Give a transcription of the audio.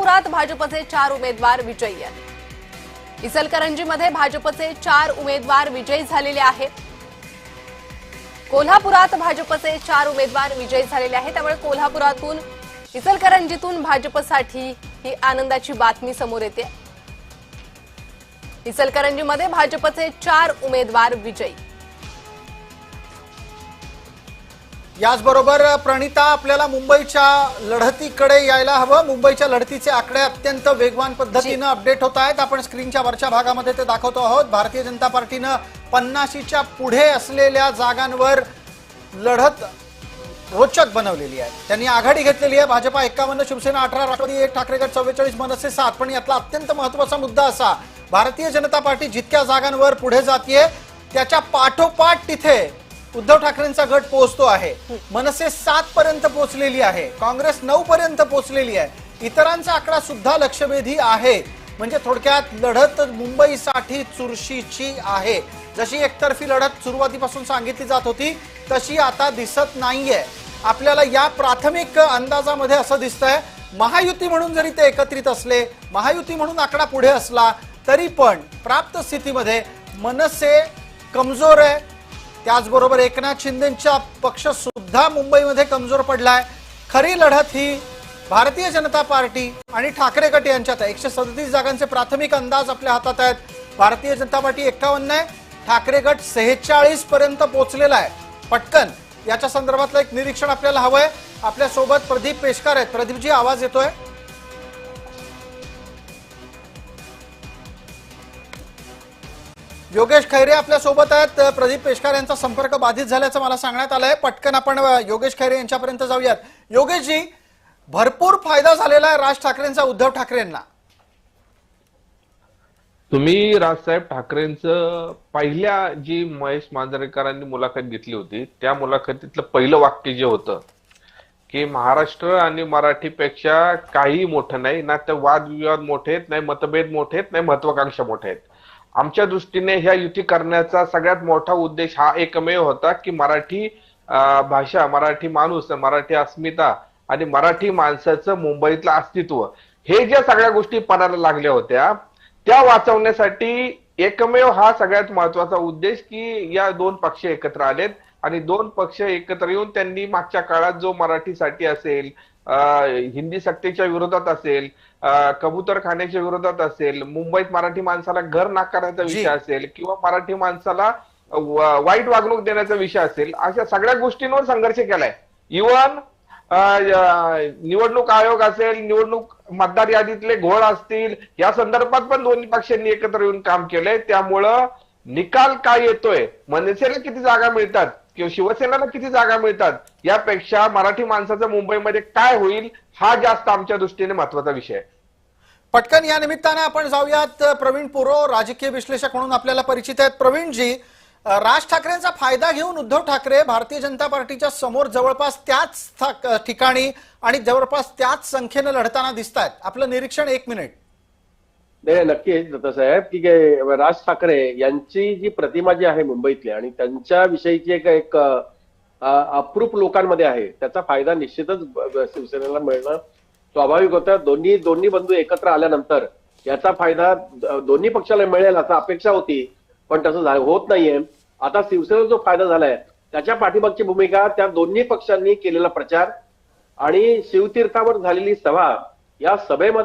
कोल्हापुरात भाजपचे 4 उमेदवार विजयी आहेत। इचलकरंजीमध्ये भाजपचे 4 उमेदवार विजयी झालेले आहेत। कोल्हापुरात भाजपचे 4 उमेदवार विजयी झालेले आहेत। त्यामुळे कोल्हापुरातून इचलकरंजीतून भाजपसाठी ही आनंदाची बातमी समोर येते। इचलकरंजीमध्ये भाजपचे 4 उमेदवार विजयी। याचबरोबर प्रणिता, आपल्याला मुंबईच्या लढतीकडे यायला हवं। मुंबईच्या लढतीचे आकडे अत्यंत वेगवान पद्धतीने अपडेट होत आहेत। आपण स्क्रीनच्या वरच्या भागामध्ये ते दाखवतो आहोत। भारतीय जनता पार्टीने 50च्या पुढे असलेल्या जागांवर लढत रोचक बनवलेली आहे। त्यांनी आघाडी घेतलेली आहे। भाजपा 51, शिवसेना 18, राष्ट्रवादी 1, ठाकरे गट 44, मनसे 7। पण यातला अत्यंत महत्त्वाचा मुद्दा असा, भारतीय जनता पार्टी जितक्या जागांवर पुढे जातीये त्याच्या पाठोपाठ तिथे उद्धव ठाकरेंचा गट पोहोचतो आहे। मनसे 7 पर्यंत पोहोचलेली आहे, काँग्रेस 9 पर्यंत पोहोचलेली आहे। इतरांचा आकडा सुद्धा लक्षवेधी आहे। म्हणजे थोडक्यात लढत मुंबईसाठी चुरशीची आहे। जशी एकतर्फी लढत सुरुवातीपासून सांगितली जात होती तशी आता दिसत नाहीये। आपल्याला या प्राथमिक अंदाजामध्ये असं दिसतंय, महायुती म्हणून जरी ते एकत्रित असले, महायुती म्हणून आकडा पुढे असला तरी पण प्राप्त स्थितीमध्ये मनसे कमजोर आहे। त्याचबरोबर एकनाथ शिंदेंचा पक्ष सुद्धा मुंबईमध्ये कमजोर पडलाय। खरी लढत ही भारतीय जनता पार्टी आणि ठाकरे गट यांच्यात आहे। 137 जागांचे प्राथमिक अंदाज आपल्या हातात आहेत। भारतीय जनता पार्टी 51 आहे, ठाकरे गट 46 पर्यंत पोहोचलेला आहे। पटकन याच्या संदर्भातलं एक निरीक्षण आपल्याला हवंय। आपल्या सोबत प्रदीप पेशकार आहेत। प्रदीपजी, आवाज येतोय? योगेश खैरे आपल्या सोबत आहेत। प्रदीप पेशकार यांचा संपर्क बाधित झाल्याचं मला सांगण्यात आलंय। पटकन आपण योगेश खैरे यांच्यापर्यंत जाऊयात। योगेशजी, भरपूर फायदा झालेला आहे राज ठाकरेंचा उद्धव ठाकरेंना। तुम्ही राजसाहेब ठाकरेंचं पहिल्या जी महेश मांजरेकरांनी मुलाखत घेतली होती त्या मुलाखतीतलं पहिलं वाक्य जे होतं की महाराष्ट्र आणि मराठीपेक्षा काही मोठं नाही, ना तर वादविवाद मोठे आहेत, नाही मतभेद मोठे आहेत, नाही महत्वाकांक्षा मोठे आहेत। आमच्या दृष्टीने ह्या युती करण्याचा सगळ्यात मोठा उद्देश हा एकमेव होता की मराठी भाषा, मराठी माणूस, मराठी अस्मिता आणि मराठी माणसाचं मुंबईतलं अस्तित्व, हे ज्या सगळ्या गोष्टी पणाला लागल्या होत्या त्या वाचवण्यासाठी एकमेव हा सगळ्यात महत्वाचा उद्देश की या 2 पक्ष एकत्र आलेत आणि 2 पक्ष एकत्र येऊन त्यांनी मागच्या काळात जो मराठीसाठी असेल, हिंदी सक्तीच्या विरोधात असेल, कबूतर खाण्याच्या विरोधात असेल, मुंबईत मराठी माणसाला घर नाकारण्याचा विषय असेल किंवा मराठी माणसाला वाईट वागणूक देण्याचा विषय असेल, अशा सगळ्या गोष्टींवर संघर्ष केलाय। इव्हन निवडणूक आयोग असेल, निवडणूक मतदार यादीतले घोळ असतील, या संदर्भात पण दोन्ही पक्षांनी एकत्र येऊन काम केलंय। त्यामुळं निकाल काय येतोय, मनसेला किती जागा मिळतात किंवा शिवसेनेला किती जागा मिळतात यापेक्षा मराठी माणसाचं मुंबईमध्ये काय होईल हा जास्त आमच्या दृष्टीने महत्वाचा विषय आहे। पटकन या निमित्ताने आपण जाऊयात। प्रवीण पुरो राजकीय विश्लेषक म्हणून आपल्याला परिचित आहेत। प्रवीणजी, राज ठाकरेंचा फायदा घेऊन उद्धव ठाकरे भारतीय जनता पार्टीच्या समोर जवळपास त्याच ठिकाणी आणि जवळपास त्याच संख्येने लढताना दिसत आहेत। आपलं निरीक्षण 1 मिनिट। नाही, नक्कीच साहेब की राज ठाकरे यांची जी प्रतिमा जी आहे मुंबईतली आणि त्यांच्या विषयीची एक अप्रूप लोकांमध्ये आहे, त्याचा फायदा निश्चितच शिवसेनेला मिळणं स्वाभाविक होतं। दोन्ही बंधू एकत्र आल्यानंतर याचा फायदा दोन्ही पक्षाला मिळेल असं अपेक्षा होती, पण तसं होत नाहीये। आता शिवसेनेला जो फायदा झालाय त्याच्या पाठीमागची भूमिका, त्या दोन्ही पक्षांनी केलेला प्रचार आणि शिवतीर्थावर झालेली सभा, या सभेमध्ये